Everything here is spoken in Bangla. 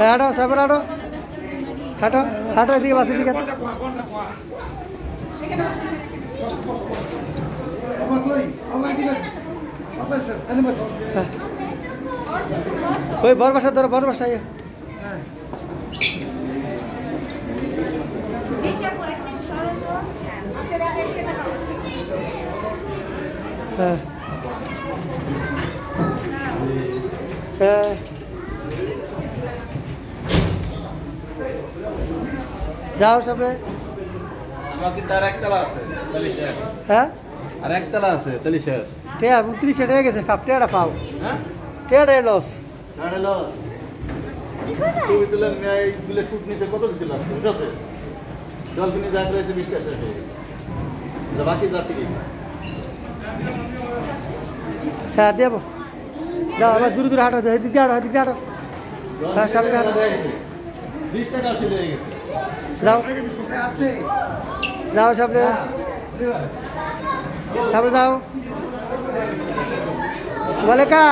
হাঁটো সামনে হাঁটো হাঁটো হাঁটো এদিকে বাসের দিকে ওই বড় বাসা ধরো বড় বাসা হ্যাঁ হ্যাঁ যাও সামনে তার একতলা আছে হ্যাঁ আর একতলা আছে তেলিশের টেয়া 29 টাকা গেছে কাপ টেয়াটা পাও হ্যাঁ টেয়াটা লস হ্যালো ছবি তুলে এইগুলো শুট নিতে কত দিছিল বুঝছে ডলফিনে যা করেছে 20 টাকা শেষ হয়ে গেছে যা বাকি যা ফ্রি হ্যাঁ দেবো যাও আবার দূরে দূরে হাঁটো এদিকে হাঁটো এদিকে হাঁটো হ্যাঁ সামনে হাঁটো 20 টাকা আসলে হয়ে গেছে যাও যাও সামনে সামনে যাও বলে কা